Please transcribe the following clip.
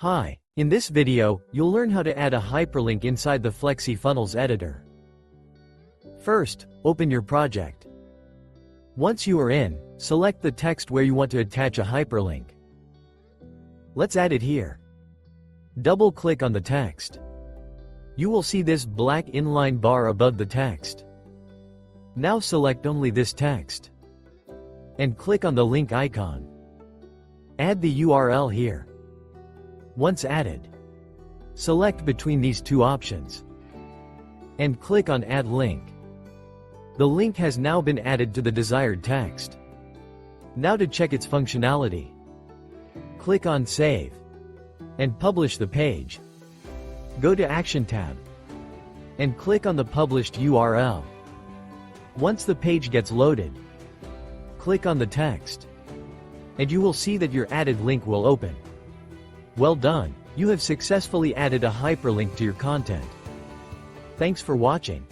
Hi, in this video, you'll learn how to add a hyperlink inside the FlexiFunnels editor. First, open your project. Once you are in, select the text where you want to attach a hyperlink. Let's add it here. Double-click on the text. You will see this black inline bar above the text. Now select only this text. And click on the link icon. Add the URL here. Once added, select between these two options and click on Add Link. The link has now been added to the desired text. Now to check its functionality, click on Save and publish the page. Go to Action tab and click on the published URL. Once the page gets loaded, click on the text and you will see that your added link will open. Well done, you have successfully added a hyperlink to your content. Thanks for watching.